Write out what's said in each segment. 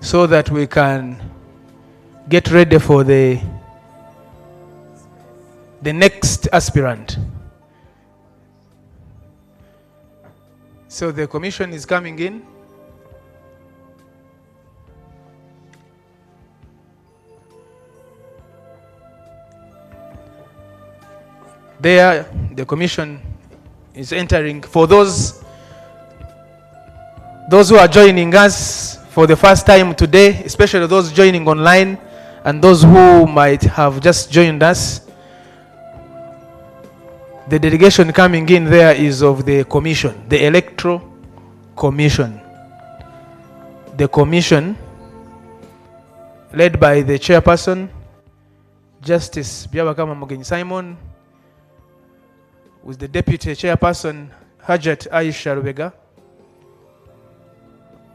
so that we can get ready for the next aspirant. So the commission is coming in. There, the commission is entering. For those who are joining us for the first time today, especially those joining online and those who might have just joined us, the delegation coming in there is of the commission, the Electoral Commission. The commission led by the chairperson, Justice Byabakama Mugenyi Simon, with the deputy chairperson, Hajat Aisha Rubega,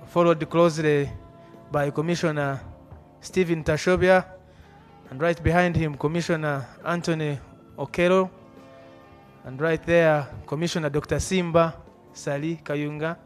followed closely by Commissioner Stephen Tashobia, and right behind him, Commissioner Anthony Okero, and right there, Commissioner Dr. Simba Sali Kayunga.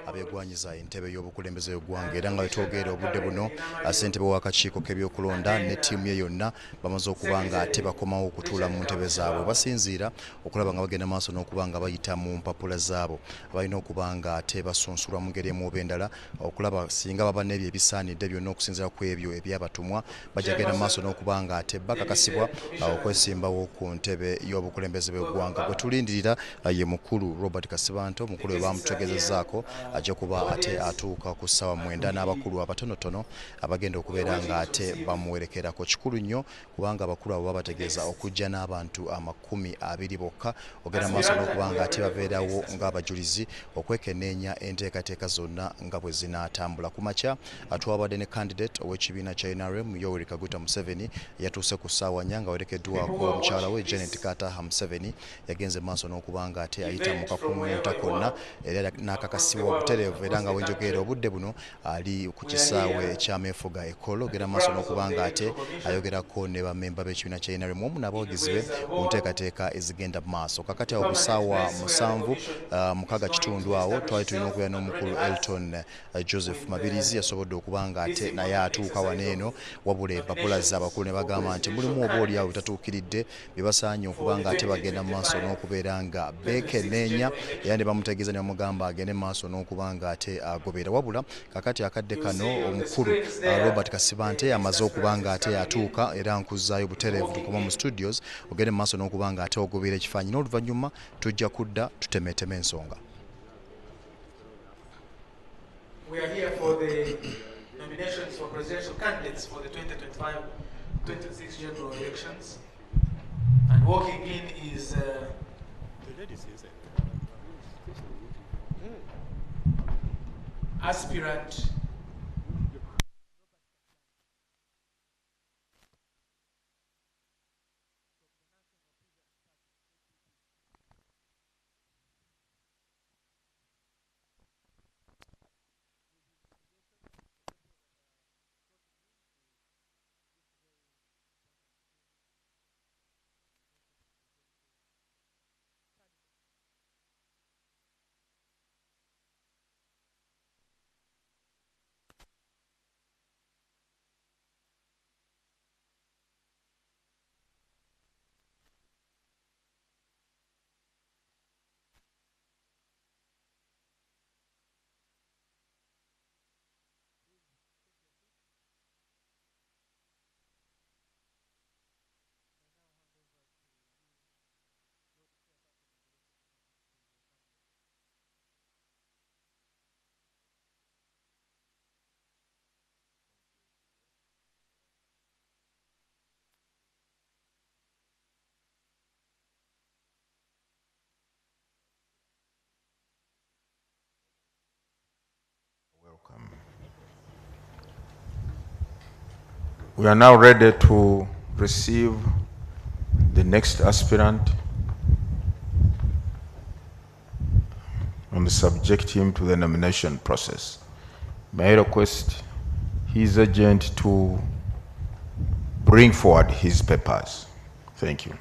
Abegwanyiza entebe y'obukulembeze y'eggwanga era nga wetwogera obudde buno ssentebe w'akakiiko k'ebyokulonda ne ttiimu ye yonna bamaze okuba nga ate bakomawo okutuula mu ntebe zaabwe basinziira okulaba nga bagenda maaso n'okuba nga bayita mu mpapula zaabo balina okuba nga ate basunsulwa mu ngeri emu oba endala okulaba singa baba n'ebyo ebisaanidde byonna okusinziira ku ebyo ebyabatumwa bajagenda maaso n'okuba nga ate bakakasibwa okwesimbawo ku ntebe y'obukulembeze bw'eggwanga bwe tulindirira ye mukulu Robert Kasibanto mukulu we bamutegeezezaako ajja kuba ate atuuka ku ssaawa 9 n'abakulu abatonotono abagenda okubeera nga ate bamuwerekerako kikulu nnyo kubanga abakulu abo babategeeza okujja n'abantu 20 bokka ogenda maaso n'okuba nga ate babeerawo ng'abajulizi okwekenneenya enteekateeka zonna nga bwe zinaatambula ku makya atwabadde ne candidate ow'ekibiina kya NRM Yoweri Kaguta Museveni yatuuse ku ssaawa 4 nga werekeddwako omukyala we Janet Kataha Museveni yagenze maaso n'okuba nga ate ayita mu kakungunta konna era n'akakasibwa obutereevu era nga wenjogera obudde buno ali ku kisaawe ekyameefuga ekolo ogera maaso n'okuba nga ate ayogerako ne bammemba b'ekibiina kya NRM omu n'abawagizi be ku nteekateeka ezigenda mu maaso kakati awo ku ssaawa 7 mukaaga kitundu awo twali tulina okubeera n'omukulu Elton Joseph Mabirizi yasobodde okuba nga ate naye atuuka wano eno wabula empapula z'abakulu ne bagamba nti mulimu oba oli awo bitatuukiridde bye basaanye okuba nga ate bagenda mu maaso n'okubeera nga beekenneenya era ne bamutegeeza ne bamugamba agende maaso n'okuba nga ate agoberera wabula kakati akadde kano omukulu Robert Kasibante amaze okuba nga ate atuuka era nkuzaayo butereevu tukoma mu studios ogende maaso n'okuba nga ate ogoberera ekifaanyi n'oluvannyuma tujja kudda tutemeeteme ensonga. We are here for the nominations for presidential candidates for the 2025-26 general elections, and walking in is aspirant Welcome. We are now ready to receive the next aspirant and subject him to the nomination process. May I request his agent to bring forward his papers. Thank you.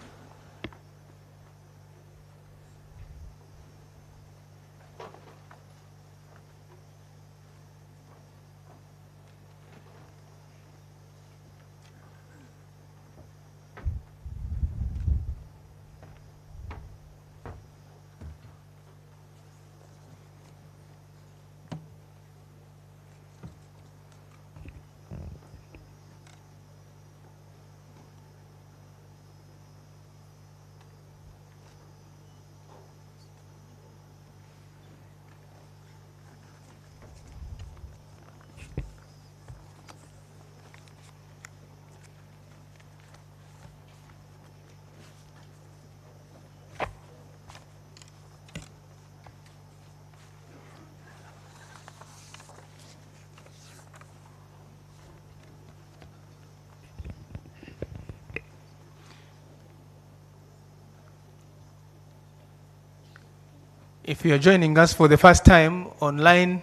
If you're joining us for the first time online,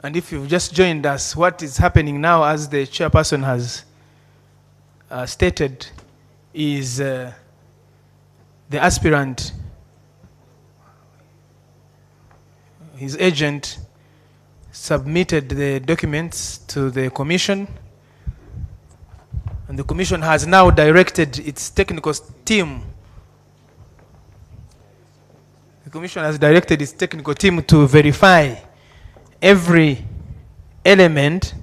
and if you've just joined us, what is happening now, as the chairperson has stated, is the aspirant, his agent, submitted the documents to the commission, and the commission has now directed its technical team. The commission has directed its technical team to verify every element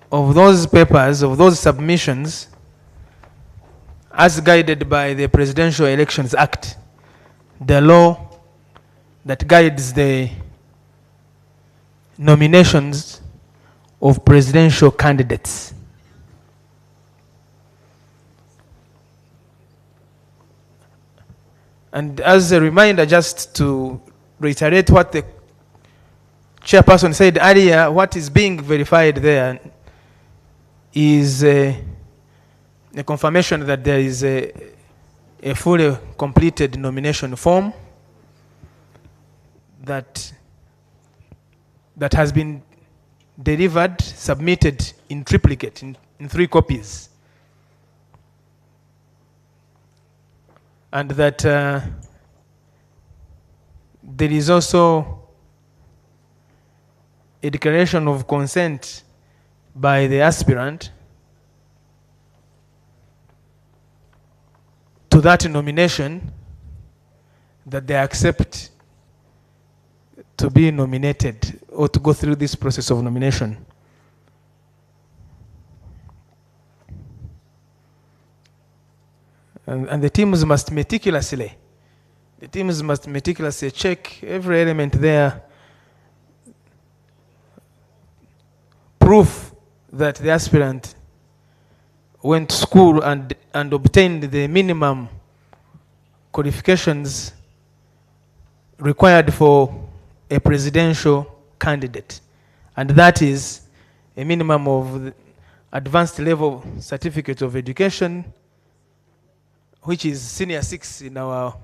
of those papers, of those submissions, as guided by the Presidential Elections Act, the law that guides the nominations of presidential candidates. And as a reminder, just to reiterate what the chairperson said earlier, what is being verified there is a confirmation that there is a fully completed nomination form that has been delivered, submitted in triplicate, in 3 copies. And that there is also a declaration of consent by the aspirant to that nomination, that they accept to be nominated or to go through this process of nomination. And the teams must meticulously check every element there, proof that the aspirant went to school and obtained the minimum qualifications required for a presidential candidate, and that is a minimum of advanced level certificate of education, which is senior 6 in our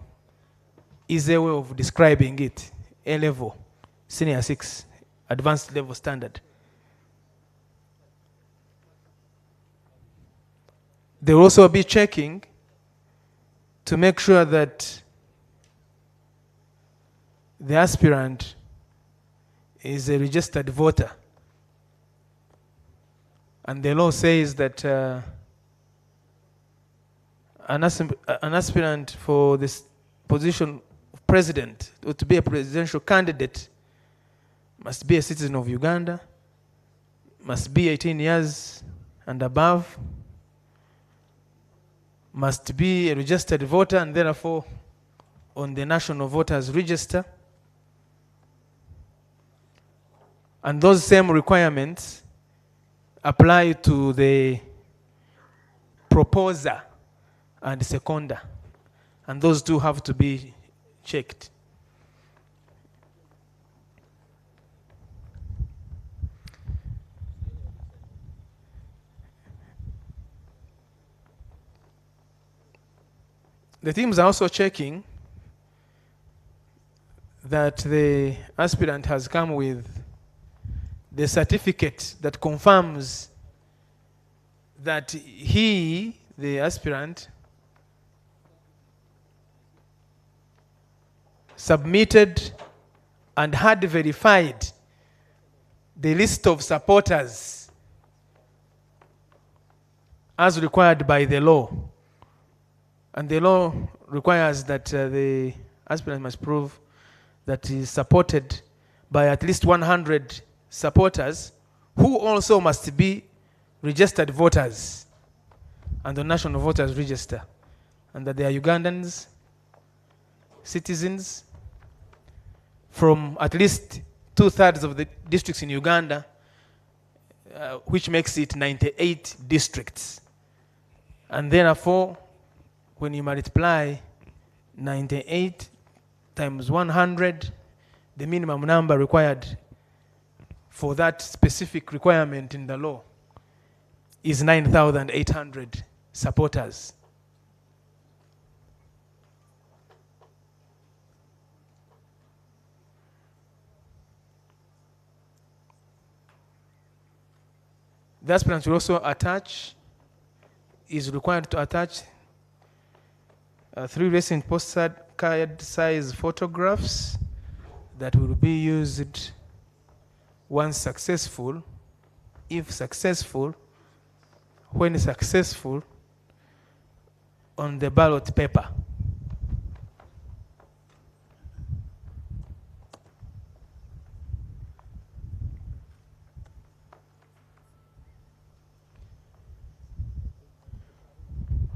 easy way of describing it, A level, senior 6, advanced level standard. They will also be checking to make sure that the aspirant is a registered voter. And the law says that an aspirant for this position of president, or to be a presidential candidate, must be a citizen of Uganda, must be 18 years and above, must be a registered voter and therefore on the National Voters Register. And those same requirements apply to the proposer and seconder. And those two have to be checked. The teams are also checking that the aspirant has come with the certificate that confirms that he, the aspirant, submitted and had verified the list of supporters as required by the law. And the law requires that the aspirant must prove that he is supported by at least 100 supporters who also must be registered voters and the National Voters Register, and that they are Ugandans, citizens from at least 2/3 of the districts in Uganda, which makes it 98 districts. And therefore, when you multiply 98 times 100, the minimum number required for that specific requirement in the law is 9,800 supporters. The aspirant will also is required to attach 3 recent postcard size photographs that will be used once successful, if successful, when successful, on the ballot paper.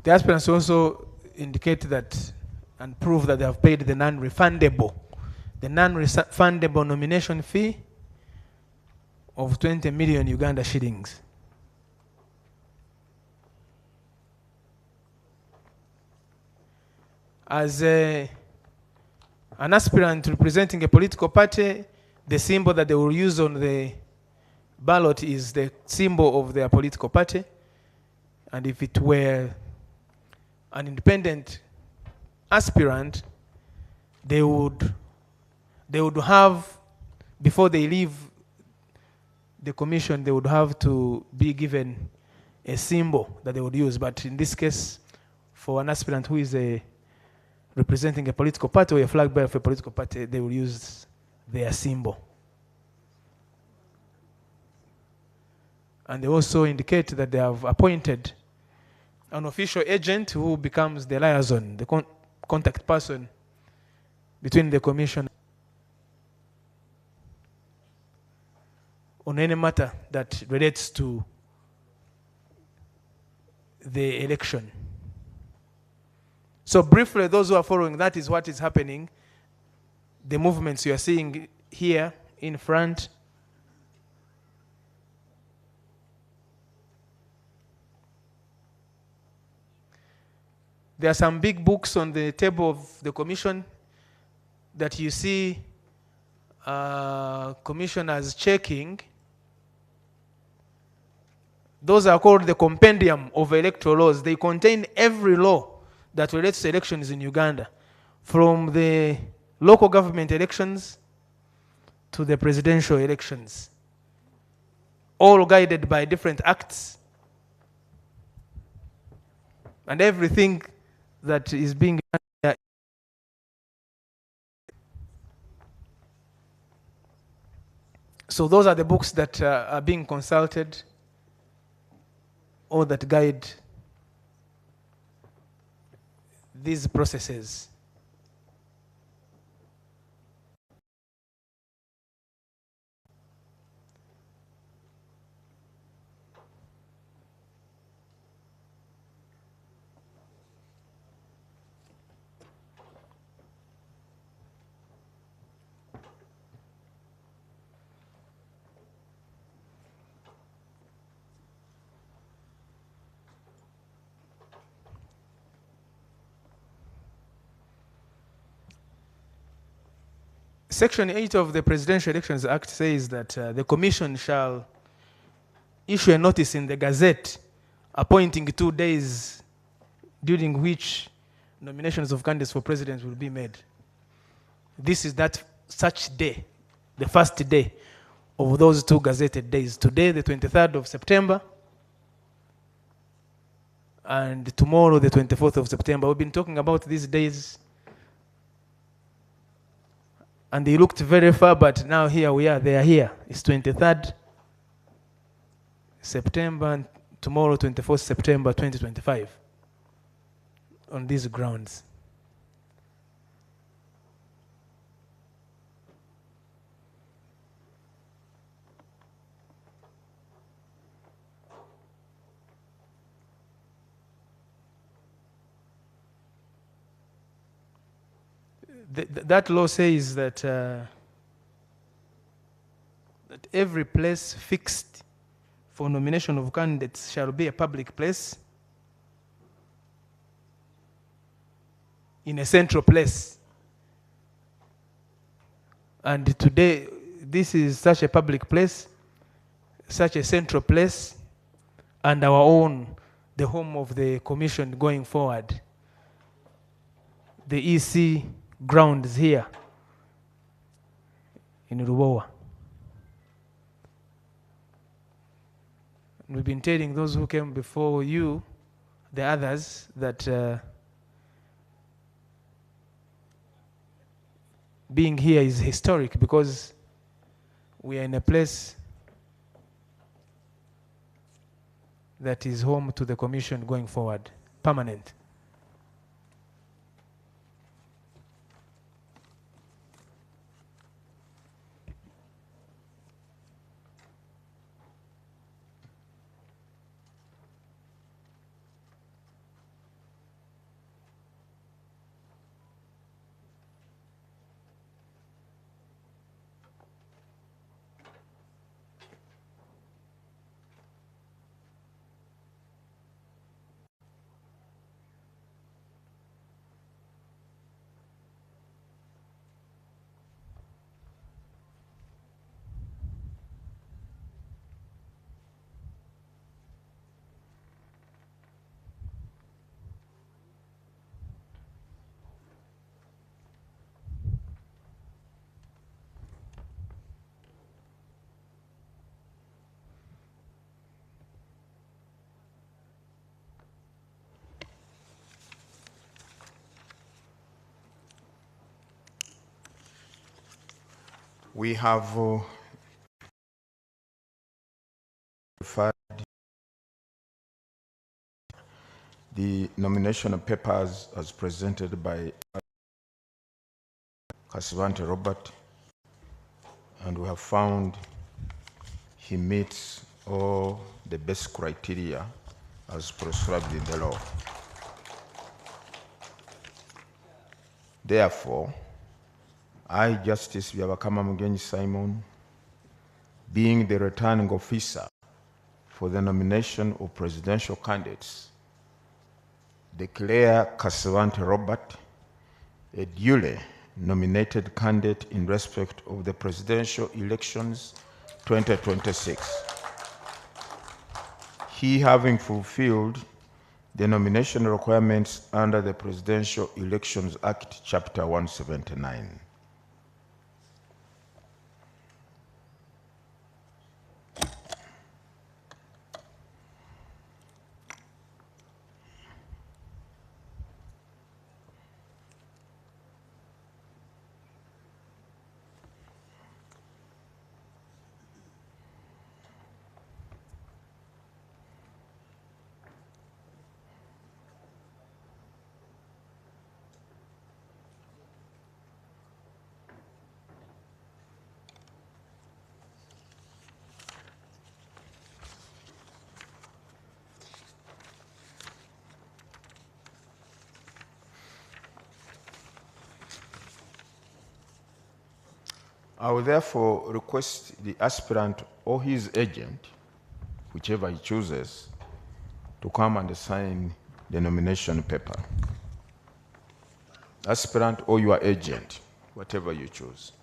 The aspirants also indicate that and prove that they have paid the non-refundable nomination fee of 20 million Uganda shillings. As an aspirant representing a political party, the symbol that they will use on the ballot is the symbol of their political party. And if it were an independent aspirant, they would have, before they leave the commission, they would have to be given a symbol that they would use. But in this case, for an aspirant who is representing a political party or a flag bearer for a political party, they will use their symbol. And they also indicate that they have appointed an official agent who becomes the liaison, the contact person between the commission on any matter that relates to the election. So briefly, those who are following, that is what is happening. The movements you are seeing here in front. There are some big books on the table of the commission that you see commissioners checking. Those are called the compendium of electoral laws. They contain every law that relates to elections in Uganda, from the local government elections to the presidential elections, all guided by different acts. And everything that is being done. So those are the books that are being consulted or that guide these processes. Section 8 of the Presidential Elections Act says that the Commission shall issue a notice in the Gazette appointing 2 days during which nominations of candidates for president will be made. This is that such day, the first day of those 2 gazetted days. Today, the 23rd of September, and tomorrow, the 24th of September. We've been talking about these days, and they looked very far, but now here we are, they are here. It's 23rd September, and tomorrow, 24th September 2025, on these grounds. That law says that, that every place fixed for nomination of candidates shall be a public place in a central place. And today, this is such a public place, such a central place, and our own, the home of the commission going forward. The EC grounds here in Rubowa. we've been telling those who came before you, the others, that being here is historic because we are in a place that is home to the commission going forward, permanent. We have filed the nomination papers as presented by Kasivante Robert, and we have found he meets all the best criteria as prescribed in the law. Therefore, I, Justice Byabakama Mugenyi Simon, being the returning officer for the nomination of presidential candidates, declare Kasivante Robert a duly nominated candidate in respect of the presidential elections 2026. He having fulfilled the nomination requirements under the Presidential Elections Act, Chapter 179. I will therefore request the aspirant or his agent, whichever he chooses, to come and sign the nomination paper. Aspirant or your agent, whatever you choose.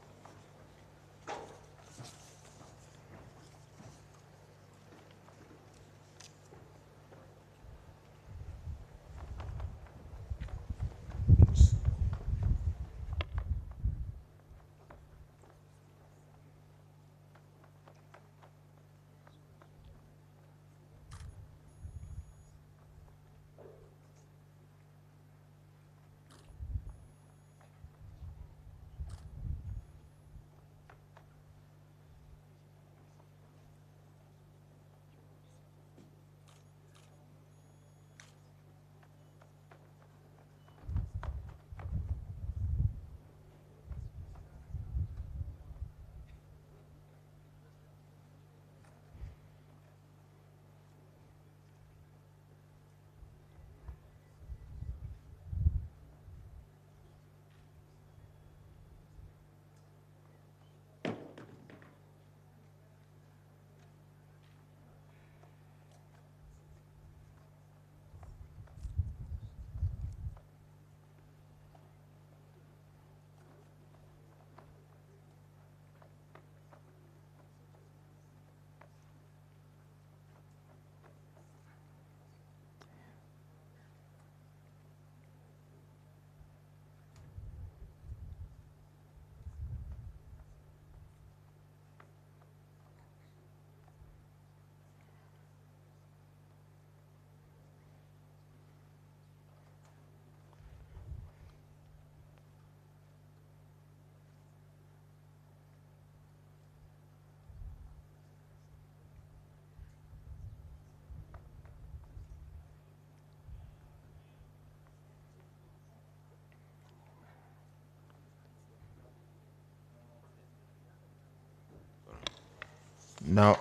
Now,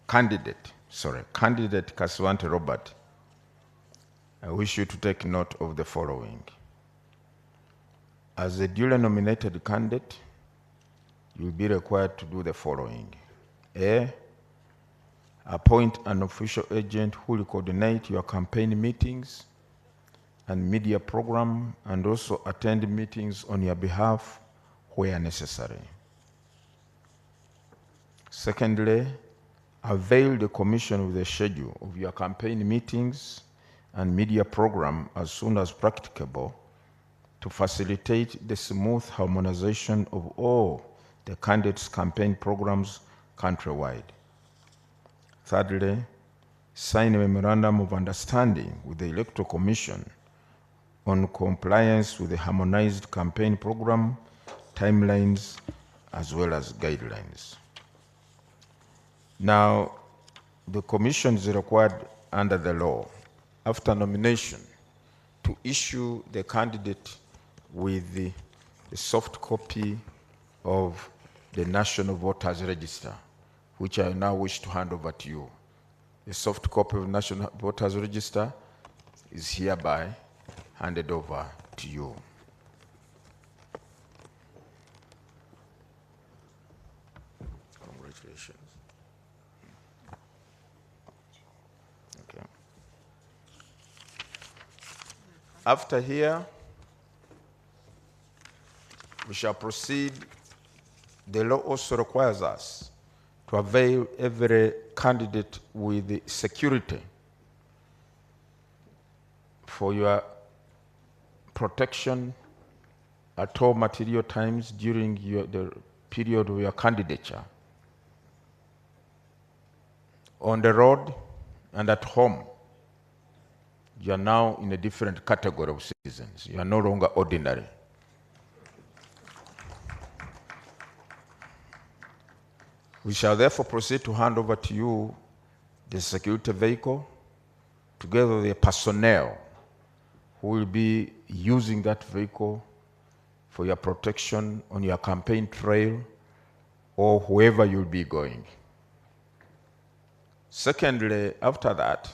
candidate Kaswante Robert, I wish you to take note of the following. As a duly nominated candidate, you will be required to do the following. A, appoint an official agent who will coordinate your campaign meetings and media program and also attend meetings on your behalf where necessary. Secondly, avail the commission with a schedule of your campaign meetings and media program as soon as practicable to facilitate the smooth harmonization of all the candidates' campaign programs countrywide. Thirdly, sign a memorandum of understanding with the Electoral Commission on compliance with the harmonized campaign program, timelines, as well as guidelines. Now, the Commission is required under the law, after nomination, to issue the candidate with the soft copy of the National Voters Register, which I now wish to hand over to you. The soft copy of the National Voters Register is hereby handed over to you. Congratulations. Okay. After here, we shall proceed. The law also requires us to avail every candidate with security for your protection at all material times during the period of your candidature. On the road and at home, you are now in a different category of citizens. You are no longer ordinary. We shall therefore proceed to hand over to you the security vehicle together with the personnel who will be using that vehicle for your protection on your campaign trail or wherever you'll be going. Secondly, after that,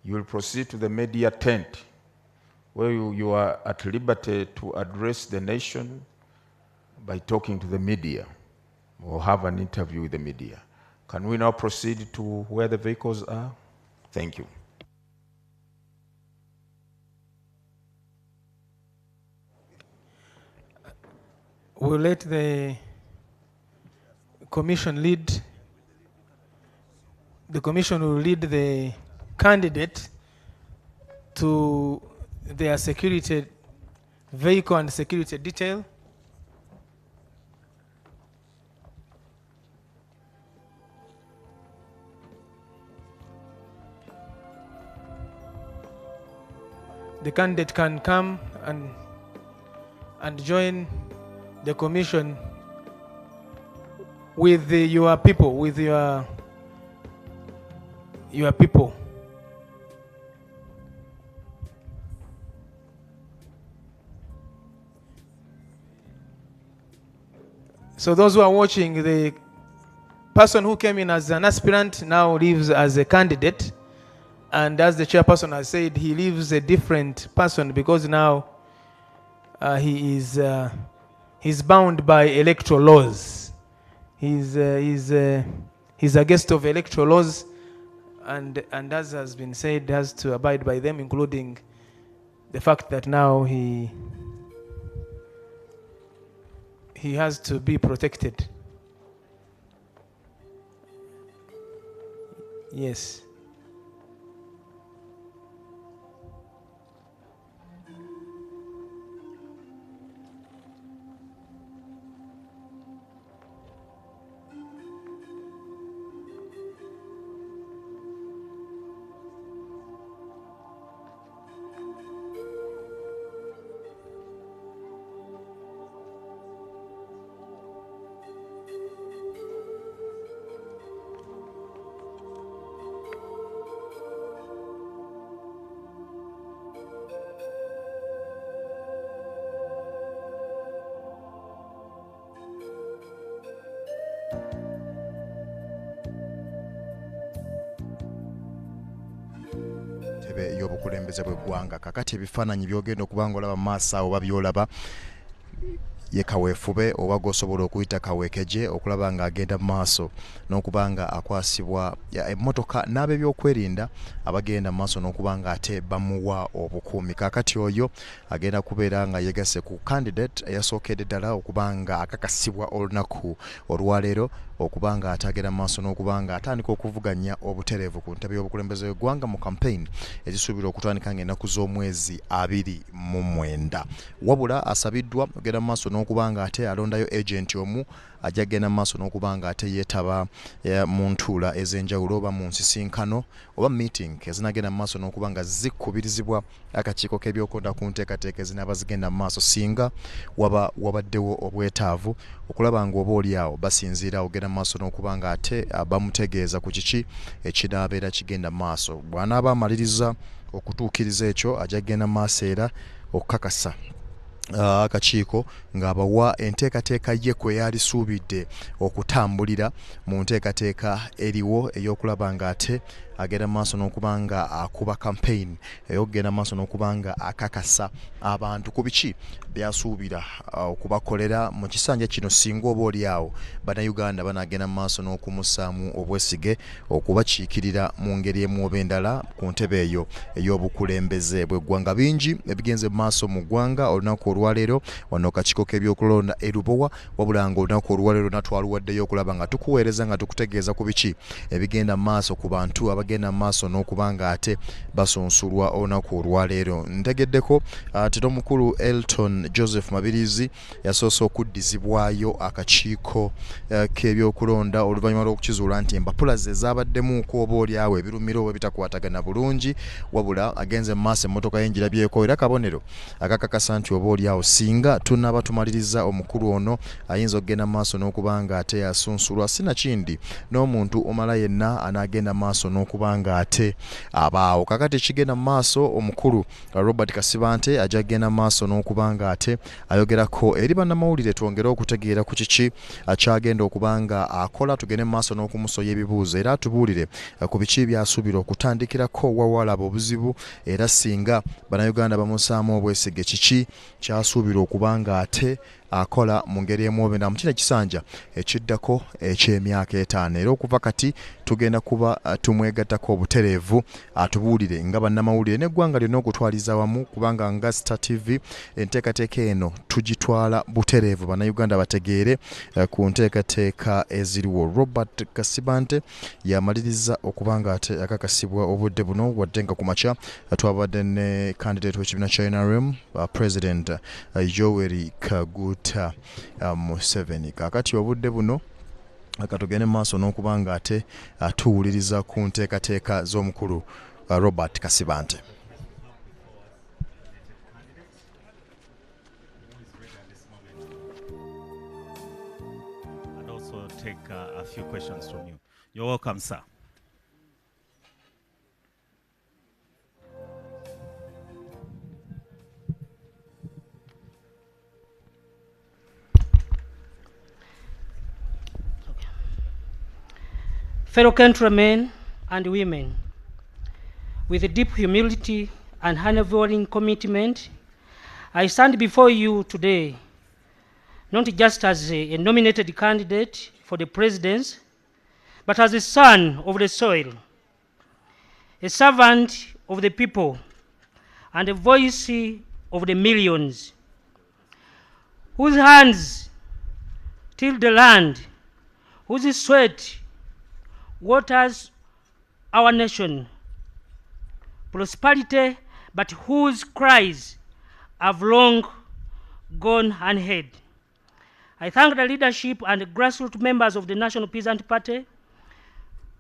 you will proceed to the media tent where you are at liberty to address the nation by talking to the media or have an interview with the media. Can we now proceed to where the vehicles are? Thank you. We'll let the commission lead. The commission will lead the candidate to their security vehicle and security detail. The candidate can come and join the commission with your people, with your people. So those who are watching, the person who came in as an aspirant now lives as a candidate. And as the chairperson has said, he lives a different person because now he's bound by electoral laws. He's a guest of electoral laws, and as has been said, has to abide by them, including the fact that now he has to be protected. Yes. ntebe y'obukulembeze bw'eggwanga. Kakati ebifaananyi by'ogenda okuba nga olaba mu maaso awo oba by'olaba ye kaweefube oba gosobola okuyita kaweekeje okulaba nga agenda mu maaso n'okuba nga akwasibwa emmotoka n'ab'ebyokwerinda abagenda mu maaso n'okuba nga ate bamuwa obukuumi. Kaakati oyo agenda kubeera nga yeegase ku candidate eyasookedde ddala okuba nga akakasibwa olunaku olwaleero okuba nga atagenda mu maaso n'okuba nga atandika okuvuganya obutereevu ku ntebe y'obukulembeze bw'eggwanga mu campaign ezisuubirwa okutandika ng'ennaku z'omwezi 29. Wabula asabiddwa okugenda mu maaso n'okuba nga ate alondayo agent omu ajja kgenda mu maaso n'okuba nga ate yeetaba mu ntuula ez'enjawulo oba mu nsisinkano oba meeting ezinagenda mu maaso n'okuba nga zikubirizibwa akakiiko k'ebyokulonda ku nteekateeka ezinaaba zigenda mu maaso singa wabaddewo obwetaavu okulaba nga oba oli awo basinziira ogenda mu maaso n'okuba nga ate bamutegeeza ku kiki ekinaabeera kigenda mu maaso. Bw'anaaba amaliriza okutuukiriza ekyo ajja kgenda mu maaso era okukakasa akakiiko ng'abawa enteekateeka ye kwe yalisuubidde okutambulira mu nteekateeka eriwo ey'okulaba nga ate agenda maaso n'okuba nga akuba campaign ey'okugenda maaso n'okuba nga akakasa abantu ku biki byasuubira okubakolera mu kisanja kino singa oba oli awo bannayuganda banagenda maaso n'okumusaamu obwesige okubakiikirira mu ngeri emu oba endala ku ntebe eyo ey'obukulembeze bw'eggwanga. Bingi ebigenze maaso mu ggwanga olunaku olwaleero wano kakiiko k'ebyokulonda erubowa wabula nga olunaku olwaleero natwaluwaddeyo okulaba nga tukuweereza nga tukutegeeza ku biki ebigenda maaso ku bantu abagenda maaso n'okuba nga ate basunsulwa olunaku olwaleero. Ntegeddeko tino mukulu Elton Joseph Mabirizi yasoose okuddizibwayo akakiiko k'ebyokulonda oluvannyuma lw'okukizuula nti empapula ze zaabaddemuko oba oli awo ebirumiro oba bitakwatagana bulungi wabula agenze mu maaso emmotoka y'engirabyeko era kabonero akakakasa nti oba oli awo singa tunaaba tumaliriza omukulu ono ayinza okugenda maaso n'okuba nga ate yasunsulwa sinakindi n'omuntu omala yenna anaagenda maaso n'okuba nga ate abaawo. Kakati kigenda maaso omukulu Robert Kasibante ajja kgenda maaso n'okuba nga ate ayogerako eri bannamawulire twongere okutegeera ku kiki akyagenda okuba nga akola tugende maaso n'okumusoya ebibuuzo era atubuulire ku biki byasuubira okutandikirako wawalaba obuzibu era singa bannayuganda bamusaamu obwesige kiki kyasuubira okuba nga ate akola mu ngeri emu oba endala mu kino ekisanja ekiddako eky'emyaka 5 era okuva kati tugenda kuba tumwegattako obutereevu atubuulire nga bannamawulire n'eggwanga lyonna okutwaliza wamu kubanga nga Star TV enteekateeka eno tugitwala butereevu bannayuganda bategeere ku nteekateeka eziriwo. Robert Kasibante yamaliriza okuba nga ate akakasibwa obudde buno wadde nga ku makya twabadde ne candidate w'ekibiina kya NRM President Yoweri Kaguta Museveni. Kakati obudde buno akatugende maaso n'okuba nga ate atuwuliriza ku nteekateeka z'omukulu Robert Kasibante. And also take a few questions from you. You're welcome, sir. Fellow countrymen and women, with deep humility and unwavering commitment, I stand before you today, not just as a nominated candidate for the presidency, but as a son of the soil, a servant of the people, and a voice of the millions, whose hands till the land, whose sweat waters our nation, prosperity, but whose cries have long gone unheard. I thank the leadership and the grassroots members of the National Peasant Party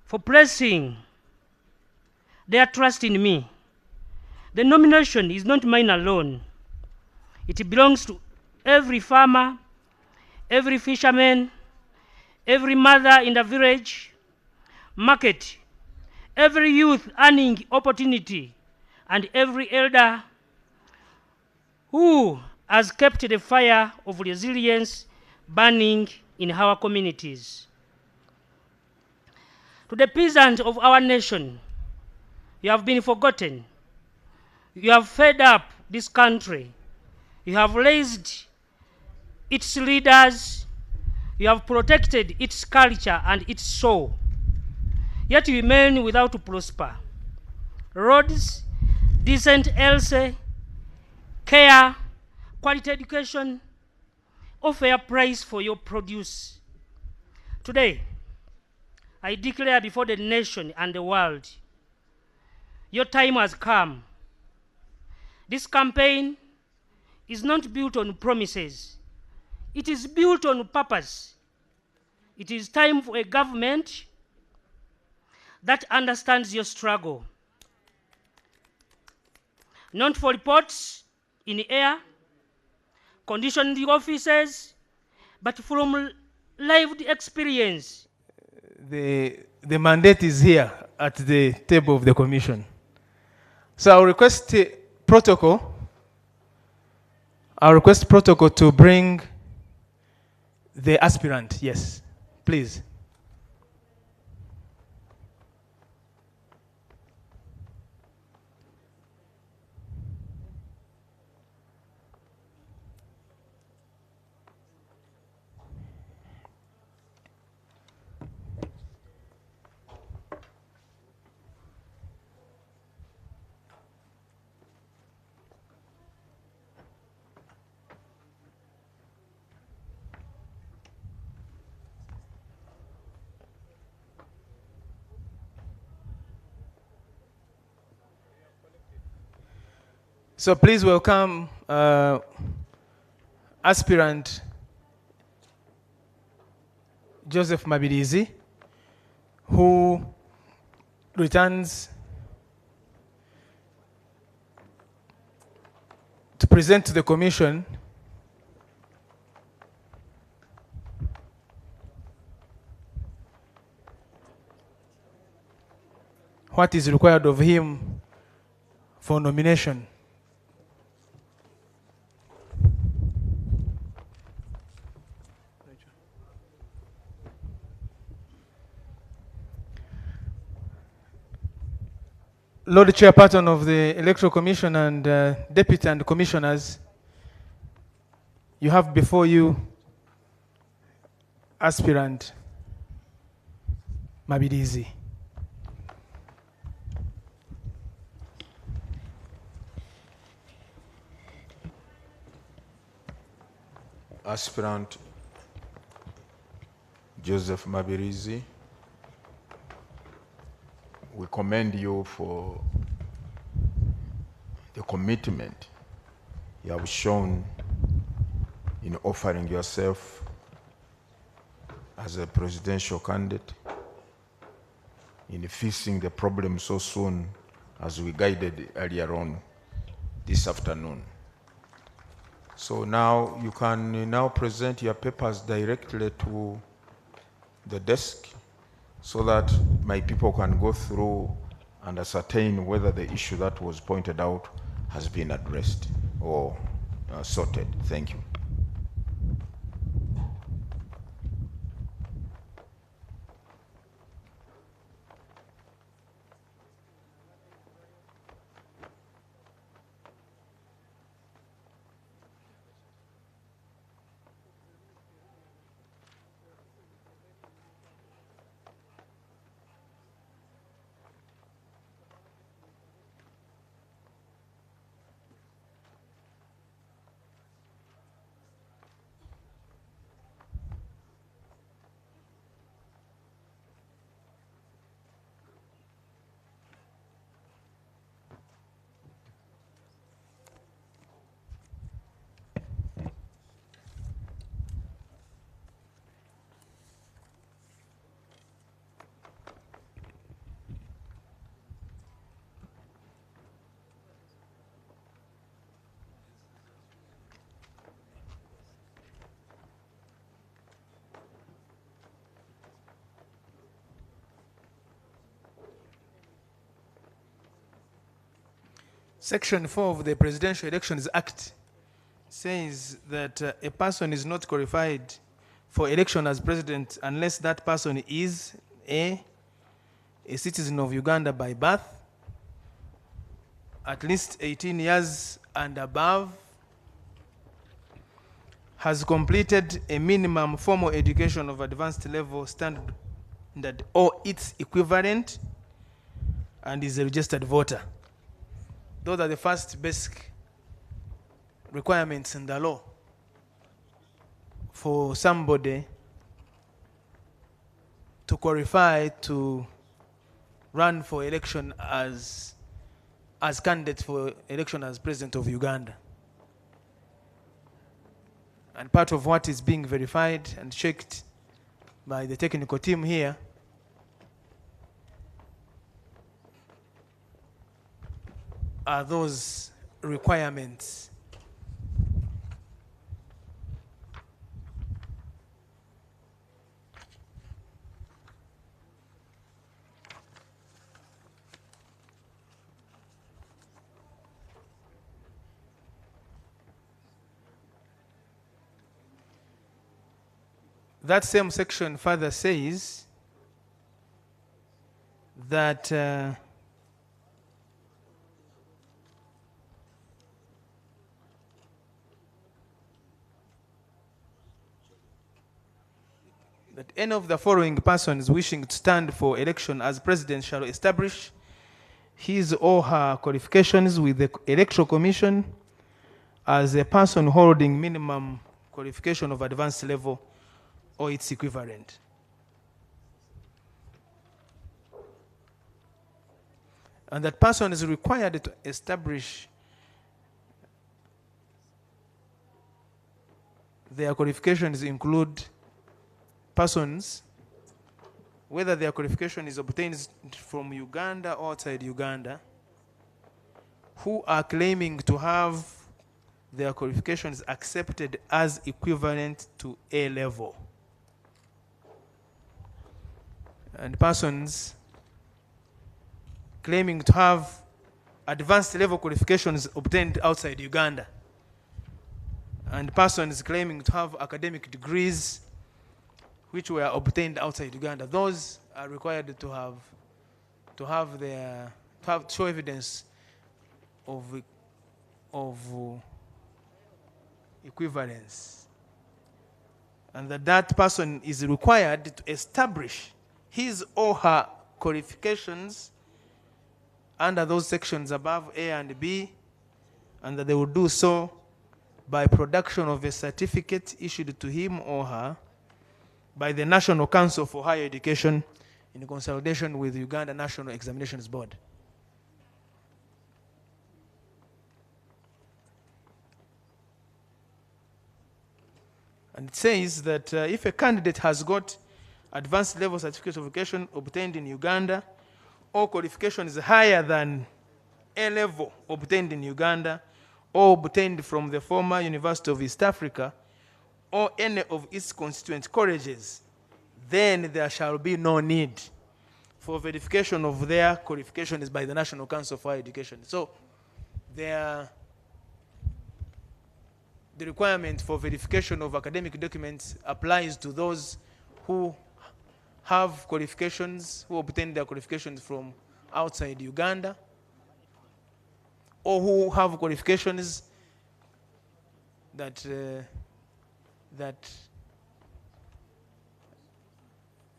for placing their trust in me. The nomination is not mine alone. It belongs to every farmer, every fisherman, every mother in the village, market, every youth earning opportunity, and every elder who has kept the fire of resilience burning in our communities. To the peasants of our nation, you have been forgotten. You have fed up this country. You have raised its leaders. You have protected its culture and its soul. Yet you remain without prosper. Roads, decent health, care, quality education, or fair price for your produce. Today, I declare before the nation and the world, your time has come. This campaign is not built on promises. It is built on purpose. It is time for a government that understands your struggle. Not for reports in the air, conditioned offices, but from lived experience. The mandate is here at the table of the commission. So I'll request protocol to bring the aspirant. Yes, please. So please welcome aspirant Joseph Mabirizi, who returns to present to the commission what is required of him for nomination. Lord Chairperson of the Electoral Commission and Deputy and Commissioners, you have before you aspirant Mabirizi. Aspirant Joseph Mabirizi, we commend you for the commitment you have shown in offering yourself as a presidential candidate, in facing the problem so soon as we guided earlier on this afternoon. So now you can now present your papers directly to the desk so that my people can go through and ascertain whether the issue that was pointed out has been addressed or sorted. Thank you. Section 4 of the Presidential Elections Act says that a person is not qualified for election as president unless that person is a citizen of Uganda by birth, at least 18 years and above, has completed a minimum formal education of advanced level standard or its equivalent, and is a registered voter. Those are the first basic requirements in the law for somebody to qualify to run for election as candidate for election as president of Uganda. And part of what is being verified and checked by the technical team here are those requirements. That same section further says that that any of the following persons wishing to stand for election as president shall establish his or her qualifications with the Electoral Commission as a person holding minimum qualification of advanced level or its equivalent. And that person is required to establish their qualifications include persons, whether their qualification is obtained from Uganda or outside Uganda, who are claiming to have their qualifications accepted as equivalent to A level. And persons claiming to have advanced level qualifications obtained outside Uganda. And persons claiming to have academic degrees which were obtained outside Uganda. Those are required to show evidence of equivalence. And that person is required to establish his or her qualifications under those sections above A and B, and that they will do so by production of a certificate issued to him or her by the National Council for Higher Education in consultation with Uganda National Examinations Board. And it says that if a candidate has got advanced level certificate of education obtained in Uganda, or qualifications higher than A level obtained in Uganda, or obtained from the former University of East Africa, or any of its constituent colleges, then there shall be no need for verification of their qualifications by the National Council for Higher Education. So the requirement for verification of academic documents applies to those who have qualifications, who obtain their qualifications from outside Uganda, or who have qualifications that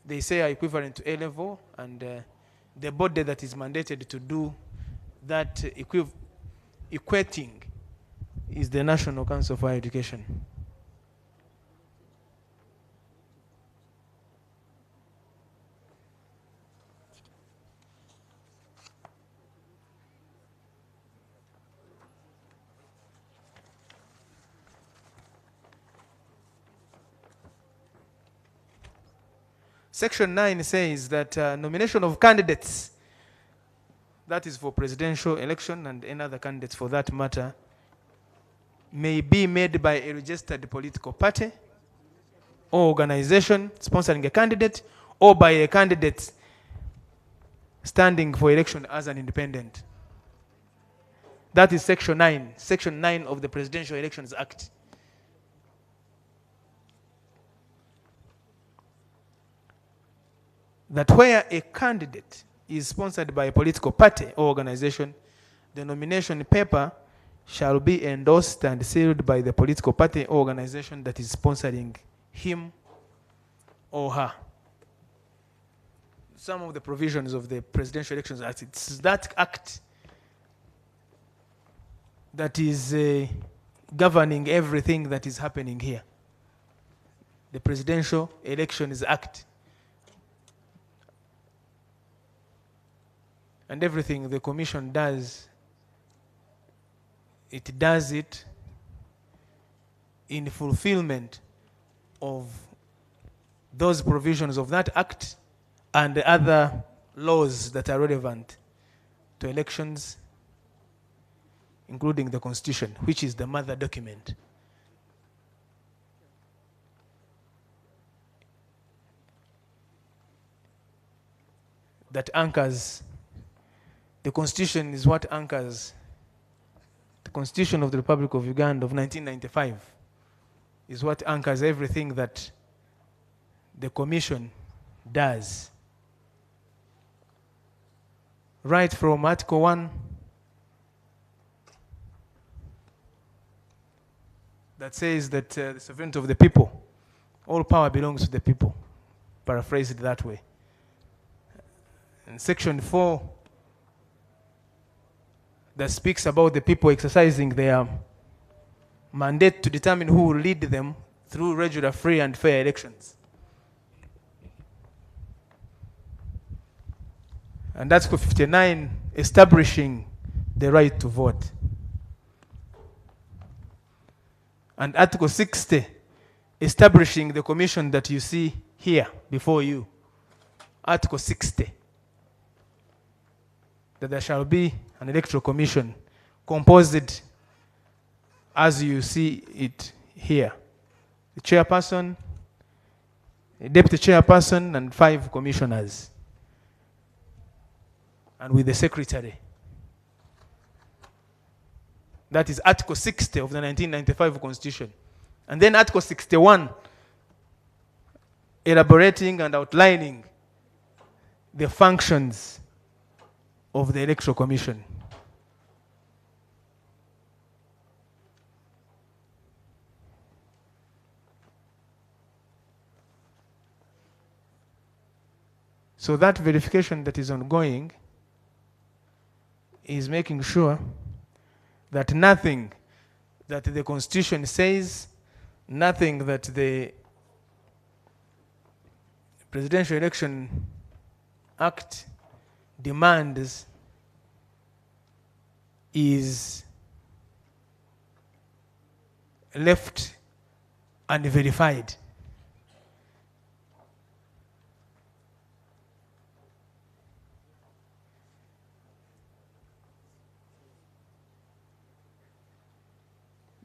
they say are equivalent to A level, and the body that is mandated to do that equating is the National Council for Higher Education. Section 9 says that nomination of candidates, that is for presidential election and any other candidates for that matter, may be made by a registered political party or organization sponsoring a candidate, or by a candidate standing for election as an independent. That is Section 9 of the Presidential Elections Act. That where a candidate is sponsored by a political party or organization, the nomination paper shall be endorsed and sealed by the political party or organization that is sponsoring him or her. Some of the provisions of the Presidential Elections Act, it's that act that is governing everything that is happening here. The Presidential Elections Act. And everything the Commission does, it does it in fulfillment of those provisions of that act and the other laws that are relevant to elections, including the Constitution, which is the mother document. That anchors, the Constitution is what anchors the Constitution of the Republic of Uganda of 1995 is what anchors everything that the Commission does. Right from Article 1, that says that the sovereignty of the people, all power belongs to the people, paraphrased that way. And Section 4, that speaks about the people exercising their mandate to determine who will lead them through regular, free, and fair elections. And Article 59, establishing the right to vote. And Article 60, establishing the commission that you see here before you. Article 60, that there shall be an electoral commission composed as you see it here. The chairperson, a deputy chairperson, and 5 commissioners. And with the secretary. That is Article 60 of the 1995 Constitution. And then Article 61, elaborating and outlining the functions of the Electoral Commission. So that verification that is ongoing is making sure that nothing that the Constitution says, nothing that the Presidential Election Act demands is left unverified.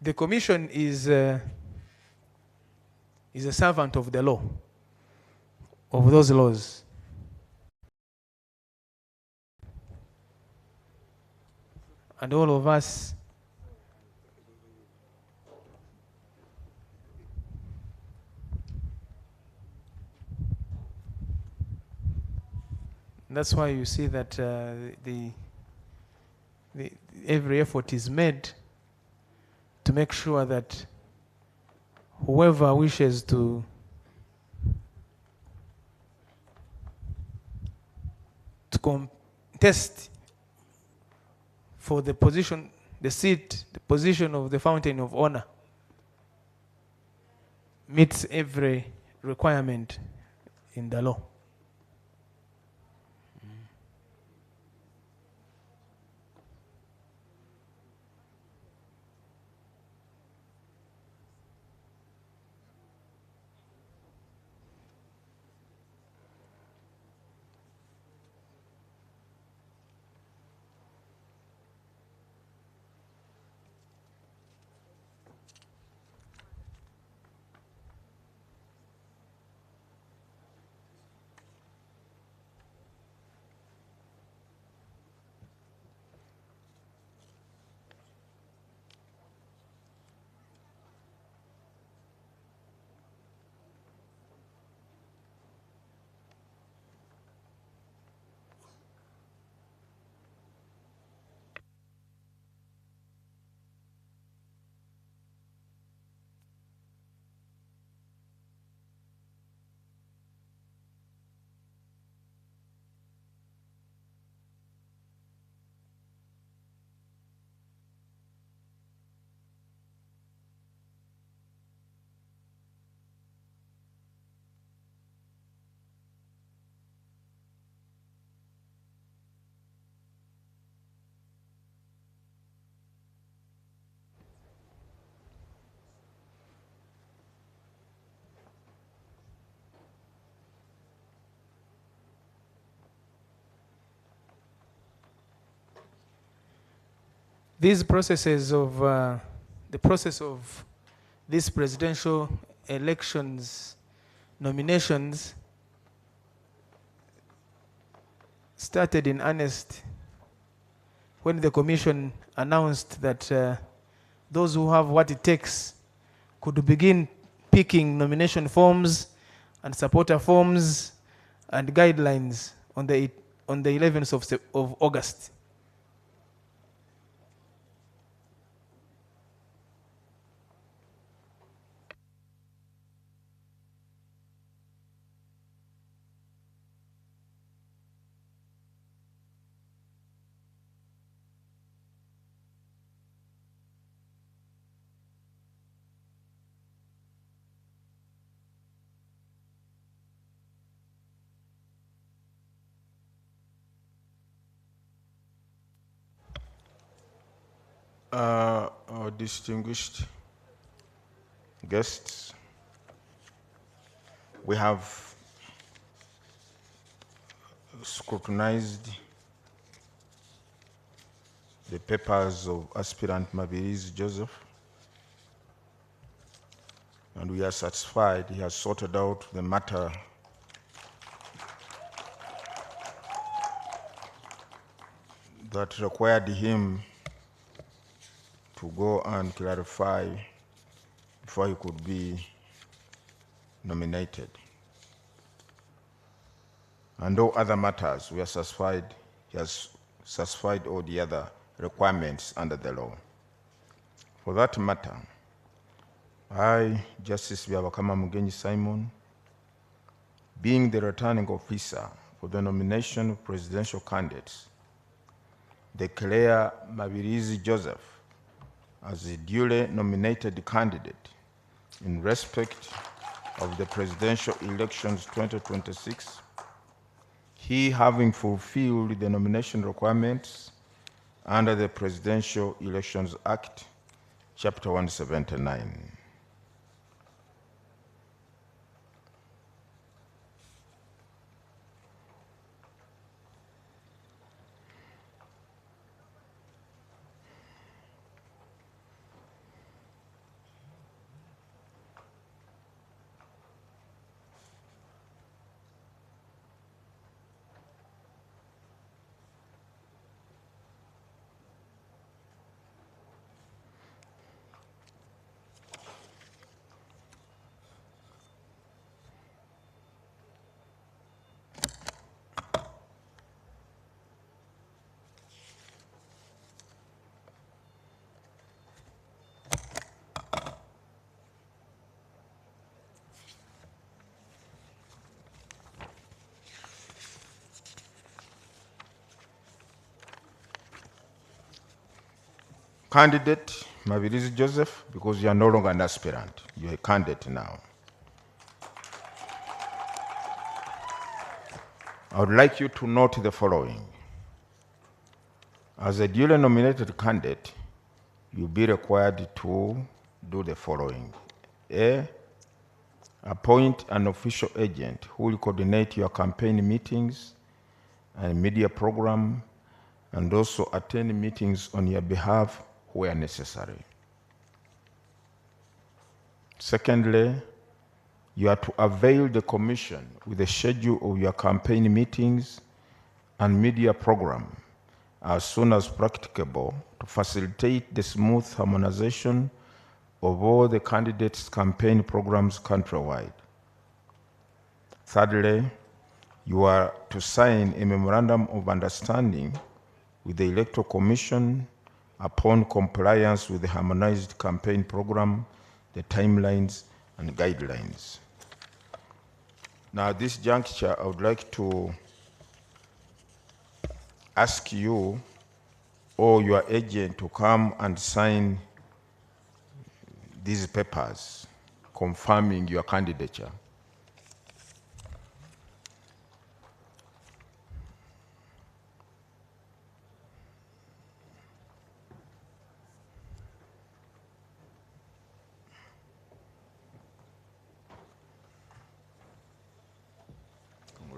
The Commission is a servant of the law, of those laws. And all of us that's why you see that every effort is made to make sure that whoever wishes to contest for the position, the seat, the position of the Fountain of Honor meets every requirement in the law. these processes of the process of these presidential elections nominations started in earnest when the commission announced that those who have what it takes could begin picking nomination forms and supporter forms and guidelines on the 11th of August. Our distinguished guests, we have scrutinized the papers of aspirant Mabirizi Joseph, and we are satisfied he has sorted out the matter that required him to go and clarify before he could be nominated. And all other matters, we are satisfied he has satisfied all the other requirements under the law. For that matter, I, Justice Byabakama Mugenyi Simon, being the returning officer for the nomination of presidential candidates, declare Mabirizi Joseph as a duly nominated candidate in respect of the presidential elections 2026, he having fulfilled the nomination requirements under the Presidential Elections Act, Chapter 179. Candidate Mabirizi Joseph, because you are no longer an aspirant, you are a candidate now. I would like you to note the following. As a duly nominated candidate, you'll be required to do the following. A, appoint an official agent who will coordinate your campaign meetings and media program, and also attend meetings on your behalf where necessary. Secondly, you are to avail the commission with the schedule of your campaign meetings and media program as soon as practicable to facilitate the smooth harmonization of all the candidates' campaign programs countrywide. Thirdly, you are to sign a memorandum of understanding with the Electoral Commission upon compliance with the harmonized campaign program, the timelines, and guidelines. Now, at this juncture, I would like to ask you or your agent to come and sign these papers confirming your candidature.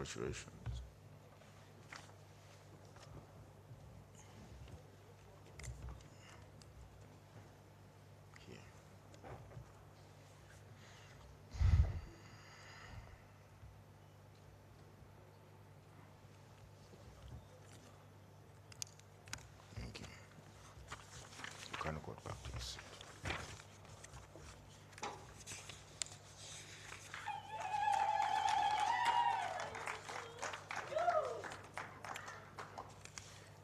Congratulations. back to your seat.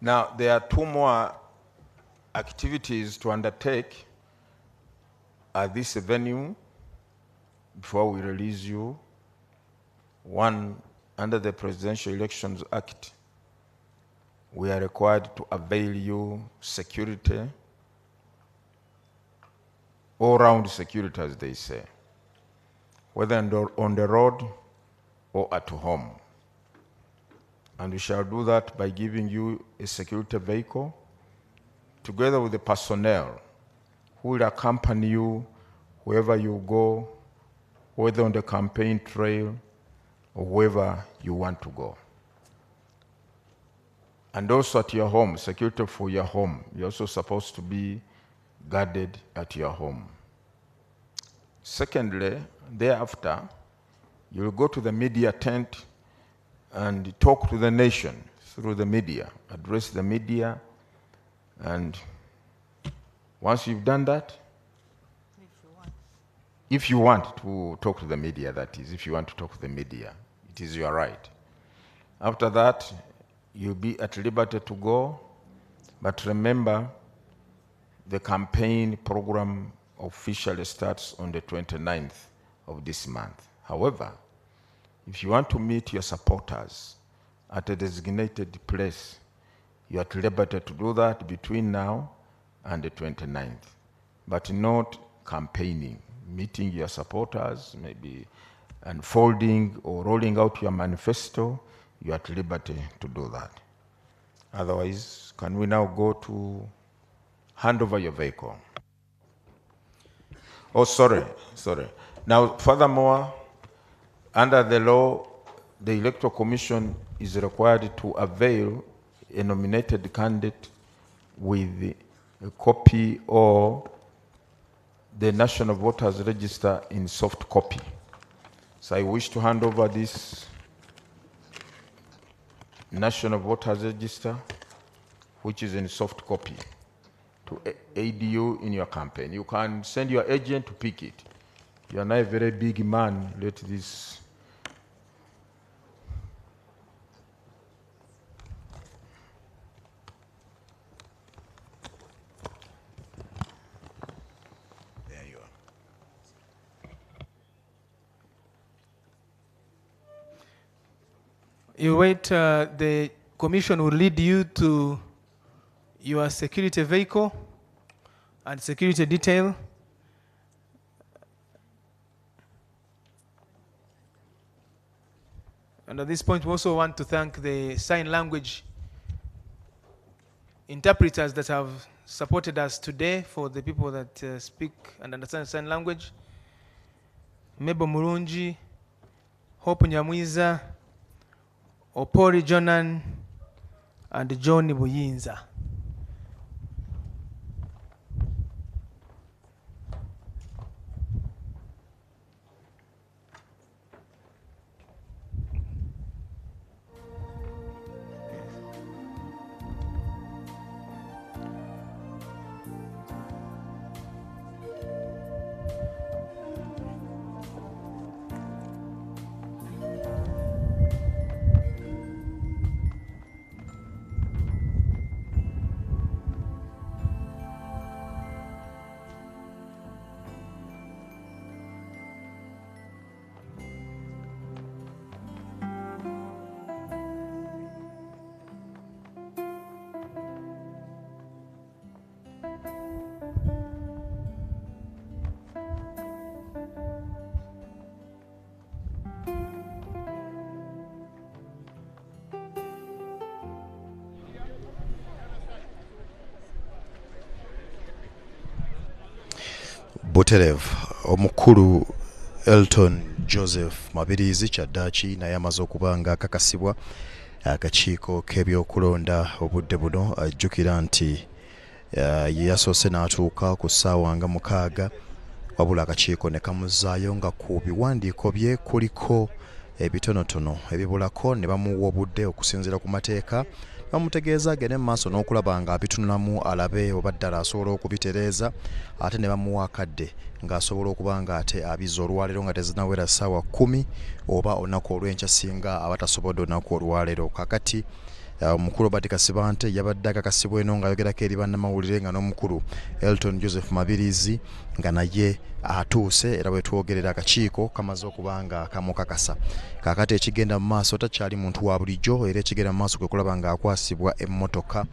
Now, there are 2 more activities to undertake at this venue before we release you. One, under the Presidential Elections Act, we are required to avail you security, all-round security, as they say, whether on the road or at home. And we shall do that by giving you a security vehicle together with the personnel who will accompany you wherever you go, whether on the campaign trail or wherever you want to go. And also at your home, security for your home. You're also supposed to be guarded at your home. Secondly, thereafter, you'll go to the media tent and talk to the nation through the media, address the media, and once you've done that, if you want to talk to the media, that is, if you want to talk to the media, it is your right. After that, you'll be at liberty to go, but remember, the campaign program officially starts on the 29th of this month. However, if you want to meet your supporters at a designated place, you are at liberty to do that between now and the 29th, but not campaigning, meeting your supporters, maybe unfolding or rolling out your manifesto. You are at liberty to do that. Otherwise, can we now go to hand over your vehicle? Oh, sorry. Now, furthermore, under the law, the Electoral Commission is required to avail a nominated candidate with a copy or the National Voters Register in soft copy. So I wish to hand over this National Voters Register, which is in soft copy, to aid you in your campaign. You can send your agent to pick it. You are not a very big man. Let this. There you are. You wait, the commission will lead you to your security vehicle and security detail. And at this point, we also want to thank the sign language interpreters that have supported us today, for the people that speak and understand sign language. Mebo Murungi, Hope Nyamwiza, Opori Jonan, and John Buyinza. Buterev, omukulu Elton Joseph Mabirizi Kyaddaaki naye amaze okuba nga akakasibwa akakiiko k'ebyokulonda obudde buno. Ajjukira nti yasoose n'atuuka ku ssaawa nga 6, wabula akakiiko ne kamuzaayo nga ku biwandiiko bye kuliko ebitonotono ebibulako, ne bamuwa obudde okusinziira ku mateeka bamutegeeza agende mu maaso n'okulaba nga abitunulamu alabe oba ddala asobola okubitereeza ate ne bamuwa akadde ng'asobola okuba nga ate abizza olwaleero nga tezinawera ssaawa 10 oba olunaku olw'enkya singa abatasobodde olunaku olwaleero. Kakati omukulu Robert Kasibante yabadde akakasibwa eno ng'ayogerako eri bannamawulire nga n'omukulu Elton Joseph Mabirizi nga naye atuuse era bwe twogerera akakiiko kamaze okuba nga kamukakasa. Kaakati ekigenda mu maaso takyali muntu wa bulijjo era ekigenda mu maaso kwe kulaba ng'akwasibwa emmotoka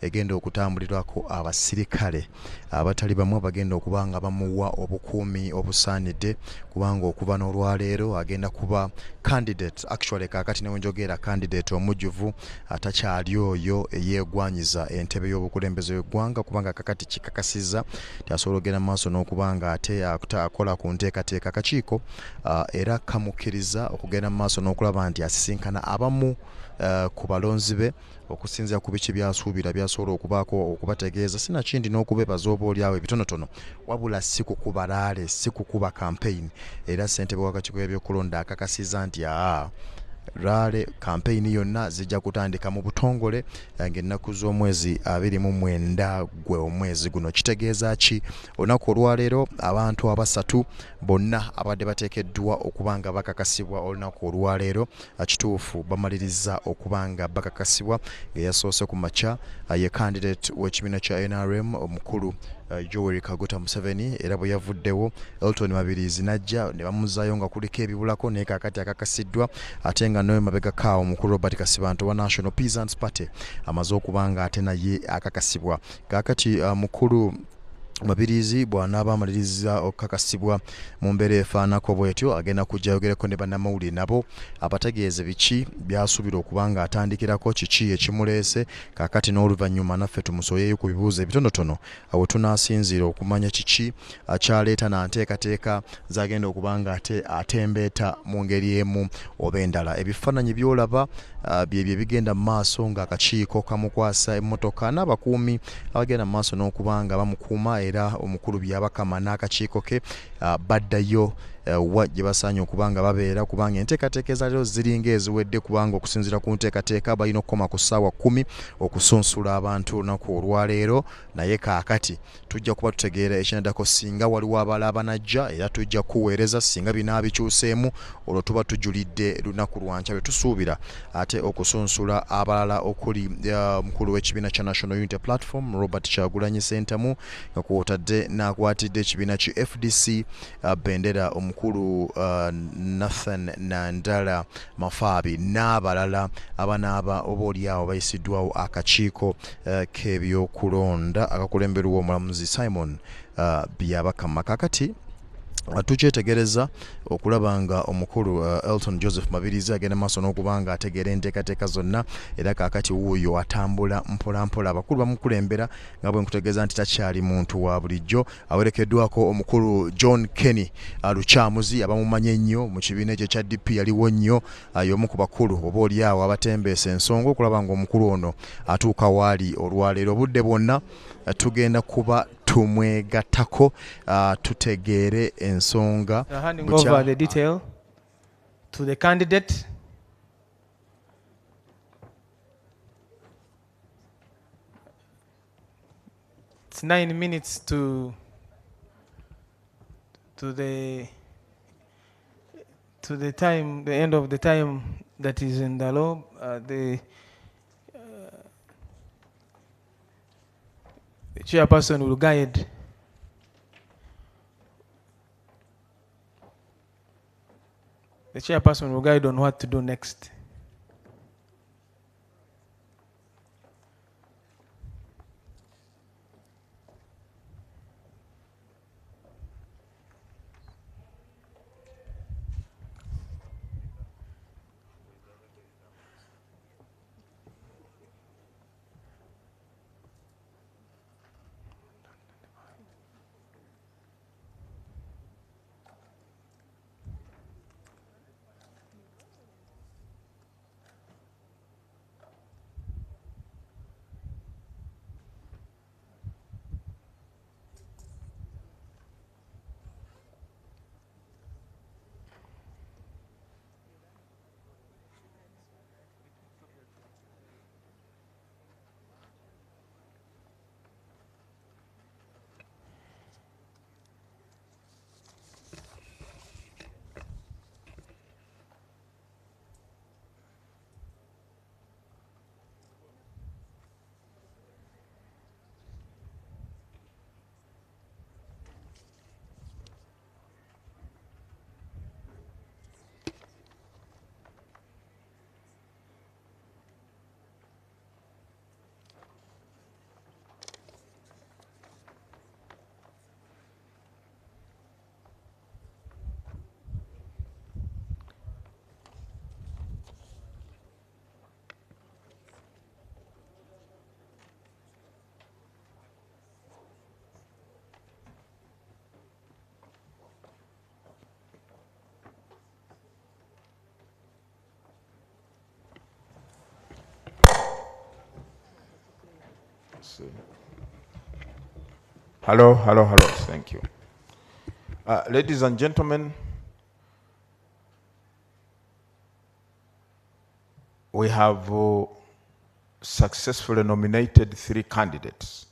egenda okutambulirwako abasirikale abatali bamu bagenda okuba nga bamuwa obukuumi obusaanidde kubanga okuva n'olwaleero agenda kuba candidate actually kaakati ne wenjogera candidate omujjuvu atakyali oyo eyeegwanyiza entebe y'obukulembeze w'eggwanga kubanga kakati kikakasizza tyasobola okugenda mu maaso n'okuba nga ate akola ku nteekateeka akakiiko era kamukkiriza okugenda mu maaso n'okulaba nti asisinkana abamu ku balonzi be okusinziira ku biki byasuubira byasobola okubaako okubategeeza sinakindi n'okubebaza oba oliawo ebitonotono wabula si kukuba laale si kukuba campaign era ssentebe w'akakiiko y'ebyokulonda akakasiza nti laale campaign yonna zijja kutandika mu butongole ng'ennaku z'omwezi 29 gwe omwezi guno. Kitegeeza ki? Olunaku olwaleero abantu abasatu bonna abadde bateekeddwa okuba nga bakakasibwa olunaku olwaleero kituufu bamaliriza okuba nga bakakasibwa ng'eyasoose ku makya ye candidate w'ekibiina kya NRM omukulu Yoweri Kaguta Museveni era bwe yavuddewo Elton Mabirizi najja ne bamuzaayo nga kuliko ebibulako naye kaakati akakasiddwa ate nga nawe mabega kaawo omukulu Robert Kasibante wa National Peasants Party amaze okuba nga ate naye akakasibwa. Kaakati mukulu Mabirizi bw'anaaba amaliriza okukakasibwa mu mbeera efaanako bw'etyo agenda kujja ayogereko ne bannamawulire nabo abategeeze biki byasuubira okuba nga atandikirako kiki ekimuleese kaakati n'oluvannyuma naffe tumusoyeyo ku bibuuzo ebitonotono awo tunaasinziira okumanya kiki akyaleeta nanteekateeka zagenda okuba nga ate atembeeta mu ngeri emu oba endala. Ebifaananyi by'olaba byebyo ebigenda mu maaso ng'akakiiko kamukwasa emmotoka n'abakuumi abagenda mu maaso n'okuba nga bamukuuma era omukulu byabakama n'akakiiko ke baddayo wa gye basaanye okuba nga babeera kubanga enteekateeka ezaleero ziringa eziwedde kubanga okusinziira ku nteekateeka balina okukoma ku ssaawa 10 okusunsula abantu olunaku olwaleero naye kaakati tujja kuba tutegeera ekinaddako singa waliwo abalala abanajja era tujja kuweereza singa binaabikyuseemu olwo tuba tujulidde lunaku lwankya bwe tusuubira ate okusunsula abalala okuli omukulu w'ekibiina kya National Unity Platform Robert Kyagulanyi Ssentamu nga kw'otadde n'akwatidde ekibiina ki FDC bendera omukulu Nathan Nandala Mafaabi n'abalala abanaaba oba oliawo bayisiddwawo akakiiko k'ebyokulonda akakulemberwa omulamuzi Simon Byabakama. Kakati tukyetegereza okulaba nga omukulu Elton Joseph Mabirizi agenda maaso n'okuba nga ategeera enteekateeka zonna era kaakati wuuyo atambula mpolampola abakulu bamukulembera nga bwe nkutegeeza nti takyali muntu wa bulijjo awerekeddwako omukulu John Kenny Lukyamuzi abamumanyi ennyo mu kibiina ekyo ekya DP yaliwo nnyo y'omu ku bakulu oba oliawo abatembeesa ensonga okulaba nga omukulu ono atuuka waali olwaleero obudde bwonna tugenda kuba tumwegattako tutegeere ensonga. Handing over the detail to the candidate. It's 9 minutes to the time, the end of the time that is in the law. The chairperson will guide on what to do next. see. Hello, hello, hello. Thank you. Ladies and gentlemen, we have successfully nominated 3 candidates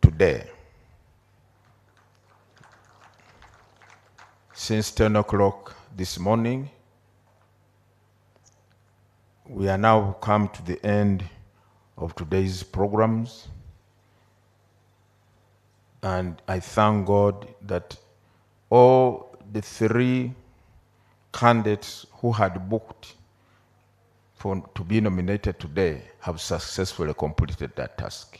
today. Since 10 o'clock this morning, we are now come to the end of today's programs. And I thank God that all the 3 candidates who had booked to be nominated today have successfully completed that task.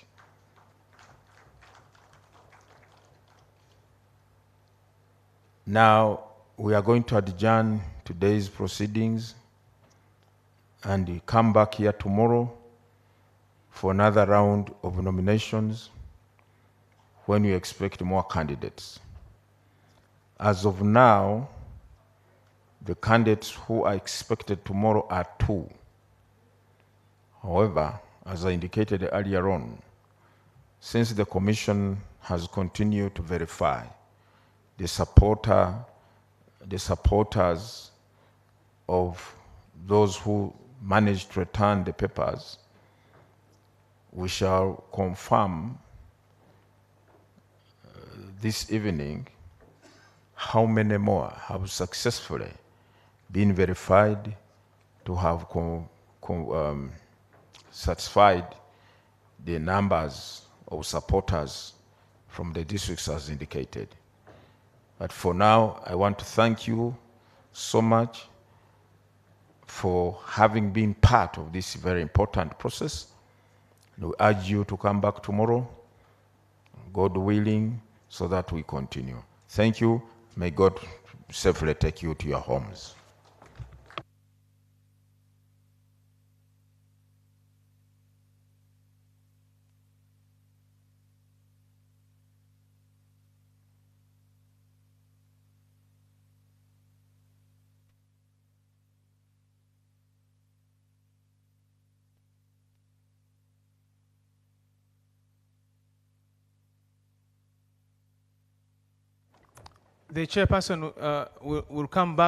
Now, we are going to adjourn today's proceedings and come back here tomorrow for another round of nominations when we expect more candidates. As of now, the candidates who are expected tomorrow are 2. However, as I indicated earlier on, since the Commission has continued to verify the supporters of those who managed to return the papers, we shall confirm this evening how many more have successfully been verified to have satisfied the numbers of supporters from the districts as indicated. But for now, I want to thank you so much for having been part of this very important process. And we urge you to come back tomorrow, God willing, so that we continue. Thank you. May God safely take you to your homes. The chairperson will come back